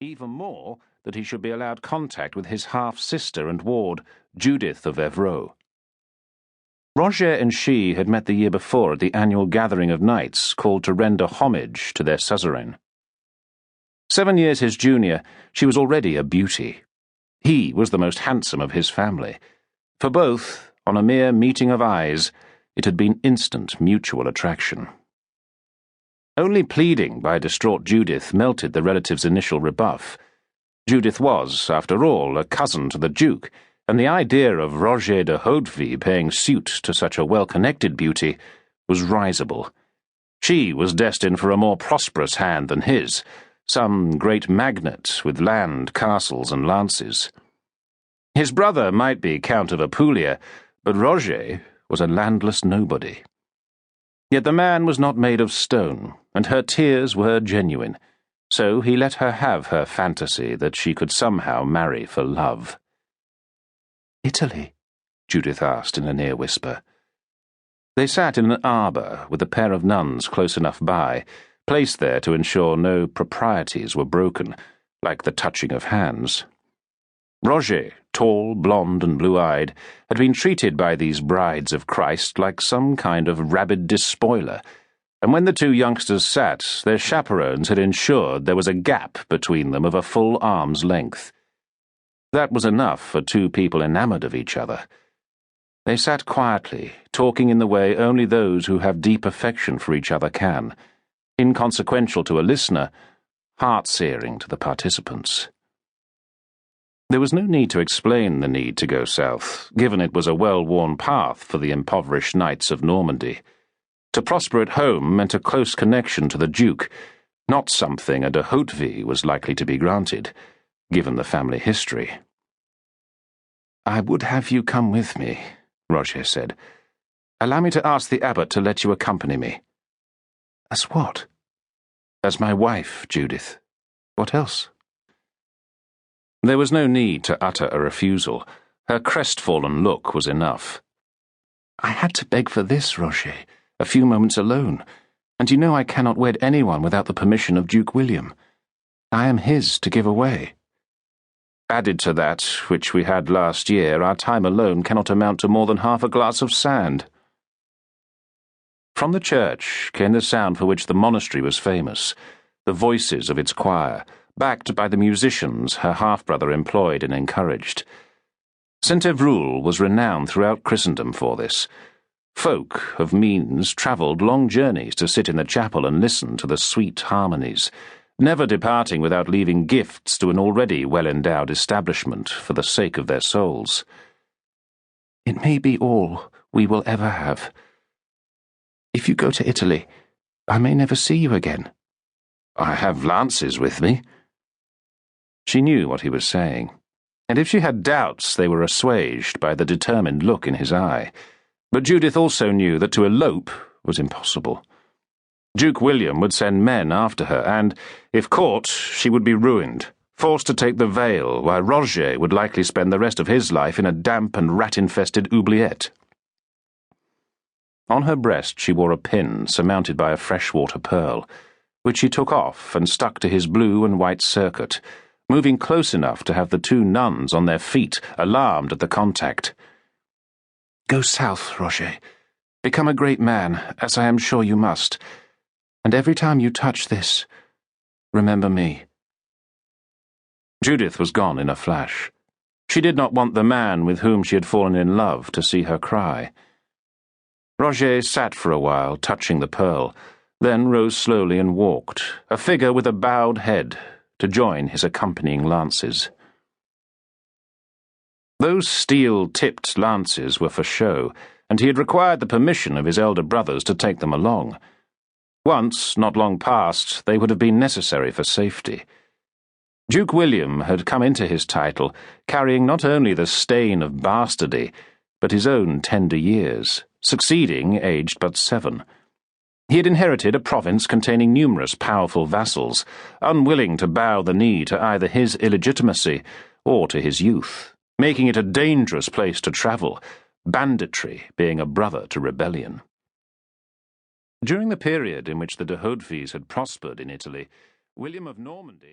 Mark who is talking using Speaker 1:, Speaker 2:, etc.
Speaker 1: Even more, that he should be allowed contact with his half-sister and ward, Judith of Evreux. Roger and she had met the year before at the annual gathering of knights called to render homage to their suzerain. 7 years his junior, she was already a beauty. He was the most handsome of his family. For both, on a mere meeting of eyes, it had been instant mutual attraction. Only pleading by distraught Judith melted the relative's initial rebuff. Judith was, after all, a cousin to the Duke, and the idea of Roger de Hauteville paying suit to such a well-connected beauty was risible. She was destined for a more prosperous hand than his, some great magnate with land, castles, and lances. His brother might be Count of Apulia, but Roger was a landless nobody. Yet the man was not made of stone, and her tears were genuine, so he let her have her fantasy that she could somehow marry for love. "Italy?" Judith asked in a near whisper. They sat in an arbour with a pair of nuns close enough by, placed there to ensure no proprieties were broken, like the touching of hands. Roger, tall, blonde, and blue-eyed, had been treated by these brides of Christ like some kind of rabid despoiler, and when the two youngsters sat, their chaperones had ensured there was a gap between them of a full arm's length. That was enough for two people enamoured of each other. They sat quietly, talking in the way only those who have deep affection for each other can, inconsequential to a listener, heart-searing to the participants. There was no need to explain the need to go south, given it was a well-worn path for the impoverished knights of Normandy. To prosper at home meant a close connection to the Duke, not something a de Hauteville was likely to be granted, given the family history. "I would have you come with me," Roger said. "Allow me to ask the abbot to let you accompany me." "As what?" "As my wife, Judith. What else?" There was no need to utter a refusal. Her crestfallen look was enough. "I had to beg for this, Roger, a few moments alone, and you know I cannot wed anyone without the permission of Duke William. I am his to give away. Added to that, which we had last year, our time alone cannot amount to more than half a glass of sand." From the church came the sound for which the monastery was famous, the voices of its choir, backed by the musicians her half-brother employed and encouraged. St. Evroul was renowned throughout Christendom for this. Folk of means travelled long journeys to sit in the chapel and listen to the sweet harmonies, never departing without leaving gifts to an already well-endowed establishment for the sake of their souls. "It may be all we will ever have. If you go to Italy, I may never see you again." "I have lances with me." She knew what he was saying, and if she had doubts, they were assuaged by the determined look in his eye. But Judith also knew that to elope was impossible. Duke William would send men after her, and, if caught, she would be ruined, forced to take the veil, while Roger would likely spend the rest of his life in a damp and rat-infested oubliette. On her breast she wore a pin surmounted by a freshwater pearl, which she took off and stuck to his blue and white circuit, moving close enough to have the two nuns on their feet, alarmed at the contact. "Go south, Roger. Become a great man, as I am sure you must. And every time you touch this, remember me." Judith was gone in a flash. She did not want the man with whom she had fallen in love to see her cry. Roger sat for a while, touching the pearl, then rose slowly and walked, a figure with a bowed head, to join his accompanying lances. Those steel-tipped lances were for show, and he had required the permission of his elder brothers to take them along. Once, not long past, they would have been necessary for safety. Duke William had come into his title carrying not only the stain of bastardy, but his own tender years, succeeding aged but 7. He had inherited a province containing numerous powerful vassals, unwilling to bow the knee to either his illegitimacy or to his youth, making it a dangerous place to travel, banditry being a brother to rebellion. During the period in which the de Hautevilles had prospered in Italy, William of Normandy